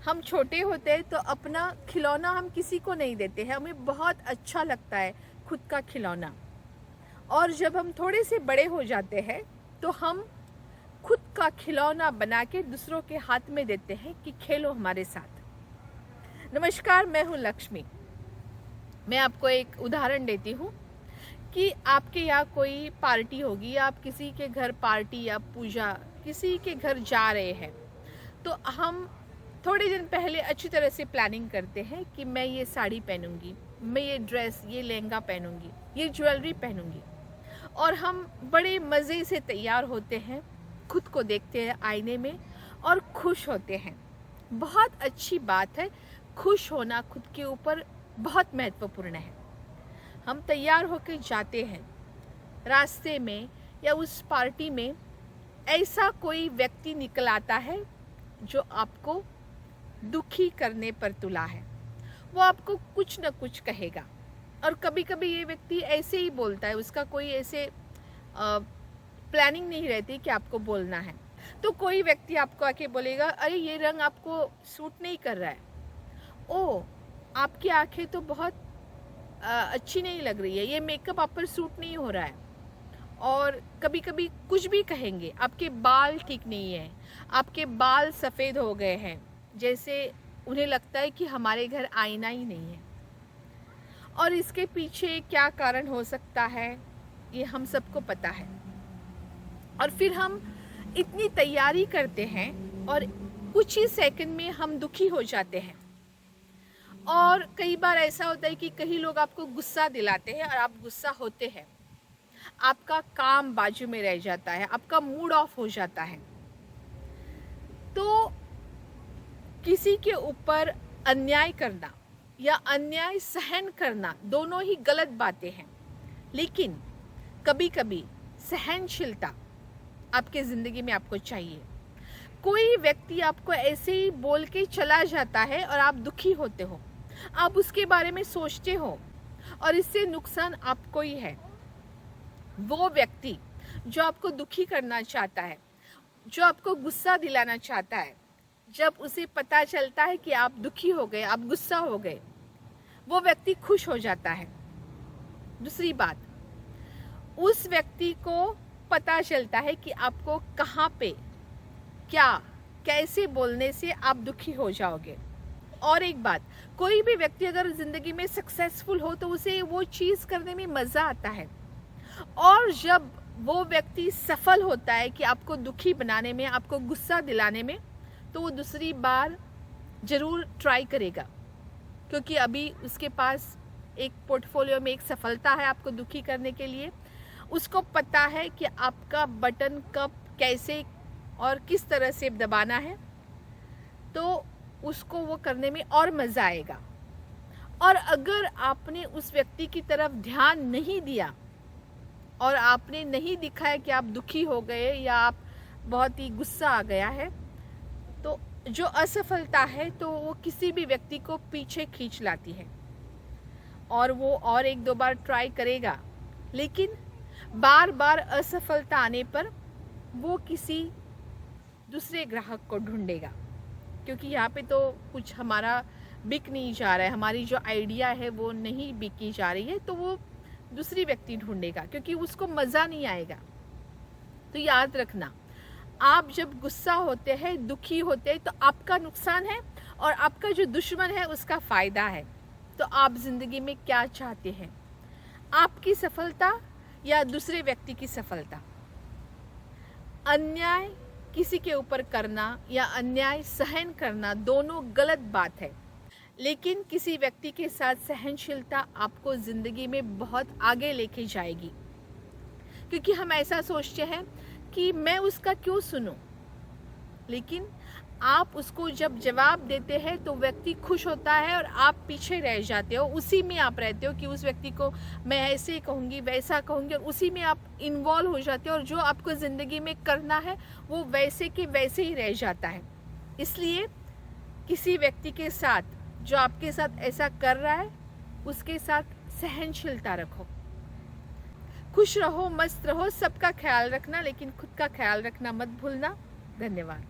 हम छोटे होते हैं तो अपना खिलौना हम किसी को नहीं देते हैं, हमें बहुत अच्छा लगता है खुद का खिलौना। और जब हम थोड़े से बड़े हो जाते हैं तो हम खुद का खिलौना बना के दूसरों के हाथ में देते हैं कि खेलो हमारे साथ। नमस्कार, मैं हूँ लक्ष्मी। मैं आपको एक उदाहरण देती हूँ कि आपके यहाँ कोई पार्टी होगी, आप किसी के घर पार्टी या पूजा किसी के घर जा रहे हैं, तो हम थोड़े दिन पहले अच्छी तरह से प्लानिंग करते हैं कि मैं ये साड़ी पहनूंगी, मैं ये ड्रेस, ये लहंगा पहनूंगी, ये ज्वेलरी पहनूंगी, और हम बड़े मज़े से तैयार होते हैं, खुद को देखते हैं आईने में और खुश होते हैं। बहुत अच्छी बात है, खुश होना खुद के ऊपर बहुत महत्वपूर्ण है। हम तैयार होकर जाते हैं, रास्ते में या उस पार्टी में ऐसा कोई व्यक्ति निकल आता है जो आपको दुखी करने पर तुला है। वो आपको कुछ न कुछ कहेगा, और कभी कभी ये व्यक्ति ऐसे ही बोलता है, उसका कोई ऐसे प्लानिंग नहीं रहती कि आपको बोलना है। तो कोई व्यक्ति आपको आके बोलेगा, अरे ये रंग आपको सूट नहीं कर रहा है, ओ आपकी आंखें तो बहुत अच्छी नहीं लग रही है, ये मेकअप आप पर सूट नहीं हो रहा है। और कभी कभी कुछ भी कहेंगे, आपके बाल ठीक नहीं है, आपके बाल सफ़ेद हो गए हैं, जैसे उन्हें लगता है कि हमारे घर आईना ही नहीं है। और इसके पीछे क्या कारण हो सकता है ये हम सबको पता है। और फिर हम इतनी तैयारी करते हैं और कुछ ही सेकंड में हम दुखी हो जाते हैं। और कई बार ऐसा होता है कि कई लोग आपको गुस्सा दिलाते हैं और आप गुस्सा होते हैं, आपका काम बाजू में रह जाता है, आपका मूड ऑफ हो जाता है। तो किसी के ऊपर अन्याय करना या अन्याय सहन करना दोनों ही गलत बातें हैं, लेकिन कभी कभी सहनशीलता आपके ज़िंदगी में आपको चाहिए। कोई व्यक्ति आपको ऐसे ही बोल के चला जाता है और आप दुखी होते हो, आप उसके बारे में सोचते हो और इससे नुकसान आपको ही है। वो व्यक्ति जो आपको दुखी करना चाहता है, जो आपको गुस्सा दिलाना चाहता है, जब उसे पता चलता है कि आप दुखी हो गए, आप गुस्सा हो गए, वो व्यक्ति खुश हो जाता है। दूसरी बात, उस व्यक्ति को पता चलता है कि आपको कहाँ पे क्या कैसे बोलने से आप दुखी हो जाओगे। और एक बात, कोई भी व्यक्ति अगर ज़िंदगी में सक्सेसफुल हो तो उसे वो चीज़ करने में मज़ा आता है, और जब वो व्यक्ति सफल होता है कि आपको दुखी बनाने में, आपको गुस्सा दिलाने में, तो वो दूसरी बार ज़रूर ट्राई करेगा, क्योंकि अभी उसके पास एक पोर्टफोलियो में एक सफलता है आपको दुखी करने के लिए। उसको पता है कि आपका बटन कब, कैसे और किस तरह से दबाना है, तो उसको वो करने में और मज़ा आएगा। और अगर आपने उस व्यक्ति की तरफ ध्यान नहीं दिया और आपने नहीं दिखाया कि आप दुखी हो गए या आप बहुत ही गुस्सा आ गया है, तो जो असफलता है तो वो किसी भी व्यक्ति को पीछे खींच लाती है, और वो और एक दो बार ट्राई करेगा, लेकिन बार बार असफलता आने पर वो किसी दूसरे ग्राहक को ढूंढेगा, क्योंकि यहाँ पे तो कुछ हमारा बिक नहीं जा रहा है, हमारी जो आइडिया है वो नहीं बिकी जा रही है, तो वो दूसरी व्यक्ति ढूंढेगा, क्योंकि उसको मज़ा नहीं आएगा। तो याद रखना, आप जब गुस्सा होते हैं, दुखी होते हैं, तो आपका नुकसान है और आपका जो दुश्मन है उसका फ़ायदा है। तो आप ज़िंदगी में क्या चाहते हैं, आपकी सफलता या दूसरे व्यक्ति की सफलता? अन्याय किसी के ऊपर करना या अन्याय सहन करना दोनों गलत बात है, लेकिन किसी व्यक्ति के साथ सहनशीलता आपको ज़िंदगी में बहुत आगे लेके जाएगी। क्योंकि हम ऐसा सोचते हैं कि मैं उसका क्यों सुनूं, लेकिन आप उसको जब जवाब देते हैं तो व्यक्ति खुश होता है और आप पीछे रह जाते हो, उसी में आप रहते हो कि उस व्यक्ति को मैं ऐसे कहूँगी, वैसा कहूँगी, और उसी में आप इन्वॉल्व हो जाते हो, और जो आपको ज़िंदगी में करना है वो वैसे के वैसे ही रह जाता है। इसलिए किसी व्यक्ति के साथ जो आपके साथ ऐसा कर रहा है, उसके साथ सहनशीलता रखो, खुश रहो, मस्त रहो, सबका ख्याल रखना, लेकिन खुद का ख्याल रखना मत भूलना। धन्यवाद।